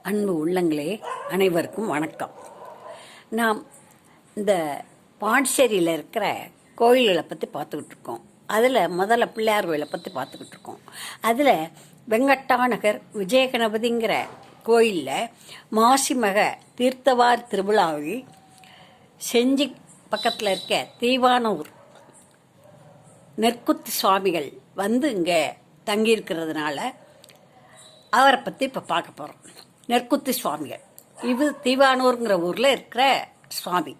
அன்பு உள்ளங்களே, அனைவருக்கும் வணக்கம். நாம் இந்த பாண்டிச்சேரியில் இருக்கிற கோயில்களை பற்றி பார்த்துக்கிட்டு இருக்கோம். அதில் முதல்ல பிள்ளையார் கோயிலை பற்றி பார்த்துக்கிட்டு இருக்கோம். அதில் வெங்கட்டாநகர் விஜயகணபதிங்கிற கோயிலில் மாசிமக தீர்த்தவார் திருவிழாவில் செஞ்சி பக்கத்தில் இருக்க தீவானூர் நெற்குத்தி சுவாமிகள் வந்து இங்கே தங்கியிருக்கிறதுனால அவரை பற்றி இப்போ பார்க்க போகிறோம். நெற்குத்தி சுவாமிகள் இது தீவானூருங்கிற ஊரில் இருக்கிற சுவாமி.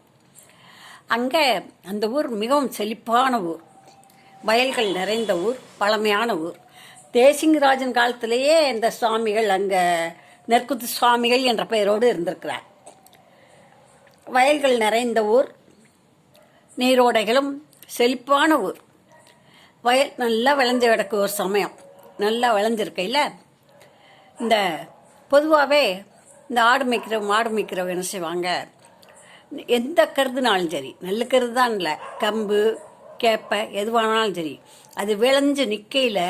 அங்கே அந்த ஊர் மிகவும் செழிப்பான ஊர், வயல்கள் நிறைந்த ஊர், பழமையான ஊர். தேசிங்கராஜன் காலத்திலேயே இந்த சுவாமிகள் அங்கே நெற்குத்தி சுவாமிகள் என்ற பெயரோடு இருந்திருக்கிறார். வயல்கள் நிறைந்த ஊர், நீரோடைகளும் செழிப்பான ஊர். வயல் நல்லா விளைஞ்சு கிடக்கு. ஒரு சமயம் நல்லா விளைஞ்சிருக்கையில் இந்த பொதுவாகவே இந்த ஆடு மேய்க்கிறவங்க என்ன செய்வாங்க, எந்த கருதுனாலும் சரி, நல்ல கருது தான் இல்லை, கம்பு கேப்பை எதுவானாலும் சரி, அது விளைஞ்சு நிற்கையில்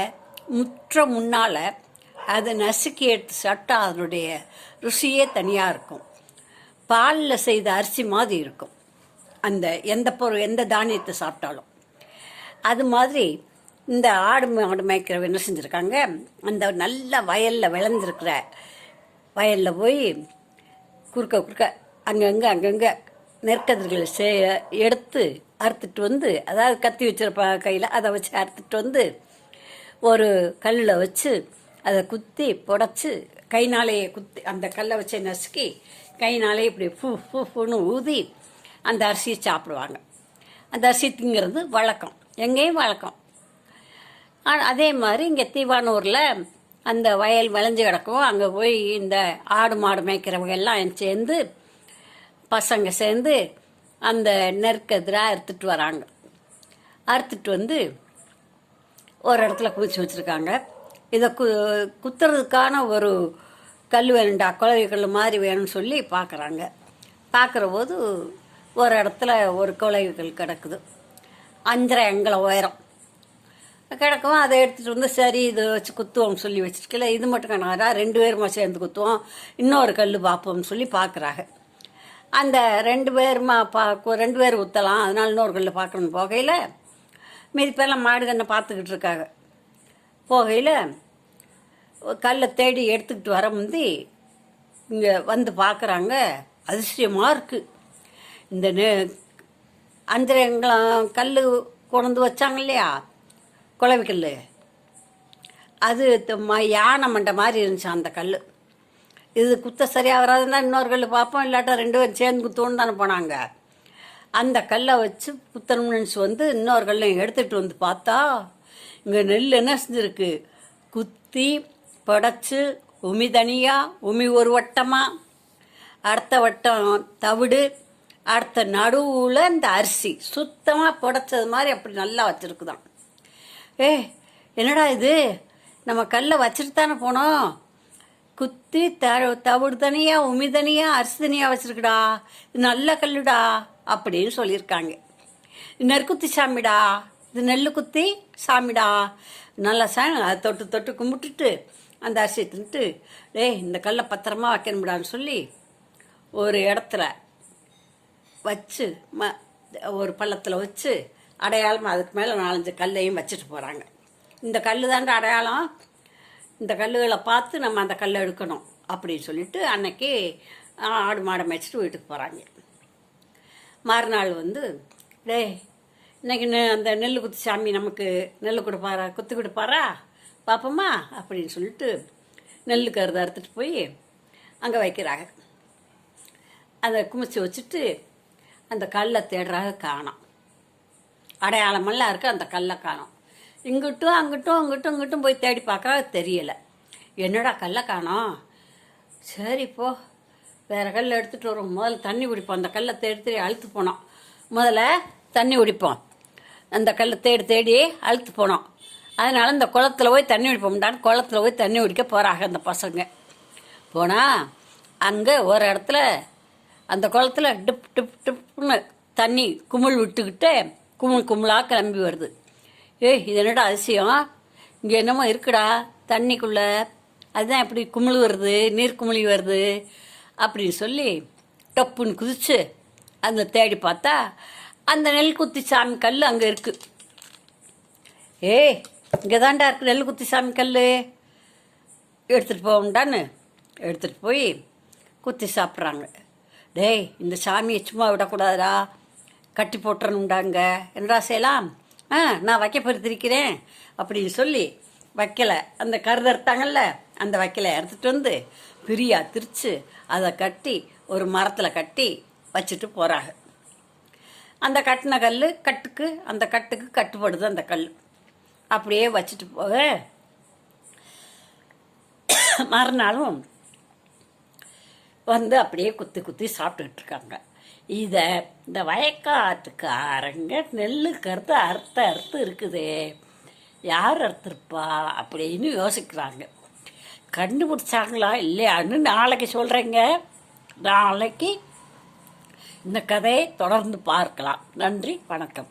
முற்ற முன்னால் அதை நசுக்கி எடுத்து சாப்பிட்டா அதனுடைய ருசியே தனியாக இருக்கும். பாலில் செய்த அரிசி மாதிரி இருக்கும் அந்த எந்த தானியத்தை சாப்பிட்டாலும். அது மாதிரி இந்த ஆடு மேய்க்கிறவங்க என்ன செஞ்சுருக்காங்க, அந்த நல்ல வயலில் விளைஞ்சிருக்கிற வயலில் போய் குறுக்க அங்கங்கே நெற்கதிர்களை எடுத்து அறுத்துட்டு வந்து, அதாவது கத்தி வச்சிருப்ப கையில் அதை வச்சு அறுத்துட்டு வந்து ஒரு கல்லில் வச்சு அதை குத்தி புடச்சி கைனாலேயே குத்தி அந்த கல்லை வச்சு நசுக்கி கைனாலே இப்படி ஃபூன்னு ஊதி அந்த அரிசியை சாப்பிடுவாங்க. அந்த அரிசி திங்கிறது வழக்கம், எங்கேயும் வழக்கம். அதே மாதிரி இங்கே தீவானூரில் அந்த வயல் விளைஞ்சு கிடக்கும். அங்கே போய் இந்த ஆடு மாடு மேய்க்கிறவங்க எல்லாம் சேர்ந்து பசங்க சேர்ந்து அந்த நெற்கதிராக அறுத்துட்டு வராங்க. அறுத்துட்டு வந்து ஒரு இடத்துல குவிச்சு வச்சுருக்காங்க. இதை குத்துறதுக்கான ஒரு கல் வேணுண்டா, குழவி கல் மாதிரி வேணும்னு சொல்லி பார்க்குறாங்க. பார்க்குற போது ஒரு இடத்துல ஒரு குழவி கல் கிடக்குது, 5.5 அங்குலம் உயரம் கிடக்கும். அதை எடுத்துகிட்டு வந்து சரி இதை வச்சு குத்துவோம்னு சொல்லி வச்சுருக்கல. இது மட்டும் கணக்காரா 2 பேருமா சேர்ந்து குத்துவோம், இன்னொரு கல் பார்ப்போம்னு சொல்லி பார்க்குறாங்க. அந்த 2 பேருமா 2 பேர் குத்தலாம், அதனால இன்னொரு கல் பார்க்கணுன்னு போகையில் மீதி பேரெல்லாம் மாடு கண்ணை பார்த்துக்கிட்டு இருக்காங்க. போகையில் கல்லை தேடி எடுத்துக்கிட்டு வர முந்தி இங்கே வந்து பார்க்குறாங்க. அதிசயமாக இருக்குது. இந்த 5.5 அங்குலம் கல் கொண்டு வச்சாங்க இல்லையா, குழவிக்கல், அது யானை மண்டை மாதிரி இருந்துச்சு அந்த கல். இது குத்த சரியாக வராதுன்னா இன்னொரு கல் பார்ப்போம், இல்லாட்டா 2 பேரும் சேர்ந்து குத்தோன்னு தானே போனாங்க. அந்த கல்லை வச்சு குத்தணும்னு நினச்சி வந்து இன்னொரு கல்லையும் எடுத்துகிட்டு வந்து பார்த்தா இங்கே நெல் என்ன செஞ்சுருக்கு, குத்தி புடச்சி உமி தனியாக, உமி ஒரு வட்டமாக, அடுத்த வட்டம் தவிடு, அடுத்த நடுவில் இந்த அரிசி சுத்தமாக புடச்சது மாதிரி அப்படி நல்லா வச்சுருக்குதான். என்னடா இது, நம்ம கல்லை வச்சுட்டு தானே போனோம், குத்தி தவிடு தனியாக உமி தனியாக அரிசி தனியாக வச்சுருக்குடா, இது நல்ல கல்லுடா அப்படின்னு சொல்லியிருக்காங்க. நெற்குத்தி சாமிடா, இது நெல் குத்தி சாமிடா, நல்லா சாமி. அதை தொட்டு கும்பிட்டுட்டு அந்த அரிசியை தின்ட்டு இந்த கல்லை பத்திரமா வைக்கணும்டான்னு சொல்லி ஒரு இடத்துல வச்சு ஒரு பள்ளத்தில் வச்சு அடையாளம் அதுக்கு மேலே 4-5 கல்லையும் வச்சுட்டு போகிறாங்க. இந்த கல் தாண்ட அடையாளம், இந்த கல்லுகளை பார்த்து நம்ம அந்த கல்லை எடுக்கணும் அப்படின்னு சொல்லிட்டு அன்னைக்கு ஆடு மாடை மேய்ச்சிட்டு வீட்டுக்கு போகிறாங்க. மறுநாள் வந்து இன்னைக்கு அந்த நெல் குத்தி சாமி நமக்கு நெல் குத்தி கொடுப்பாரா பார்ப்போமா அப்படின்னு சொல்லிட்டு நெல் கருதை அறுத்துட்டு போய் அங்கே வைக்கிறாங்க. அதை குமிச்சு வச்சுட்டு அந்த கல்லை தேடுறாங்க, காணோம். அடையாளமெல்லாம் இருக்குது, அந்த கல்லை காணோம். இங்கிட்டும் போய் தேடி பார்க்குறா, தெரியலை. என்னடா கல்லை காணோம், சரி போ வேறு கல்லை எடுத்துகிட்டு வரும், முதல்ல தண்ணி குடிப்போம். அந்த கல்லை தேடி அழுத்து போனோம், முதல்ல தண்ணி குடிப்போம். அந்த கல்லை தேடி அழுத்து போனோம். அதனால் இந்த குளத்தில் போய் தண்ணி குடிப்போம்டான்னு குளத்தில் போய் தண்ணி குடிக்க போகிறாங்க அந்த பசங்க. போனால் அங்கே ஒரு இடத்துல அந்த குளத்தில் டிப்னு தண்ணி குமிழ் விட்டுக்கிட்டு குமிழாக கிளம்பி வருது. இது என்னடா அதிசயம், இங்கே என்னமோ இருக்குடா தண்ணிக்குள்ளே அதுதான் இப்படி குமிழ் வருது, நீர்க்குமிழி வருது அப்படின்னு சொல்லி டப்புன்னு குதிச்சு அந்த தேடி பார்த்தா அந்த நெல்குத்தி சாமி கல் அங்கே இருக்குது. ஏய், இங்கே தாண்டா இருக்குது நெல்குத்தி சாமி கல், எடுத்துகிட்டு போகண்டான்னு எடுத்துகிட்டு போய் குத்தி சாப்பிட்றாங்க. டேய், இந்த சாமியை சும்மா விடக்கூடாதுடா, கட்டி போட்டுறணுண்டாங்க. என்னடா செய்யலாம்? நான் வைக்க பருத்திருக்கிறேன் அப்படின்னு சொல்லி வைக்கலை, அந்த கருது எடுத்தாங்கல்ல, அந்த வைக்கலை எடுத்துகிட்டு வந்து பிரியா திரிச்சு அதை கட்டி ஒரு மரத்தில் கட்டி வச்சுட்டு போகிறாங்க. அந்த கட்டின கல் அந்த கட்டுக்கு கட்டுப்படுது அந்த கல். அப்படியே வச்சுட்டு போக மறுநாளும் வந்து அப்படியே குத்தி குத்தி சாப்பிட்டுக்கிட்டு இருக்காங்க. இதை இந்த வயக்காட்டுக்காரங்க நெல்லுக்கறுத்து அறுத்து இருக்குதே, யார் அறுத்துருப்பா அப்படின்னு யோசிக்கிறாங்க. கண்டுபிடிச்சாங்களா இல்லையான்னு நாளைக்கு சொல்கிறேங்க. நாளைக்கு இந்த கதையை தொடர்ந்து பார்க்கலாம். நன்றி, வணக்கம்.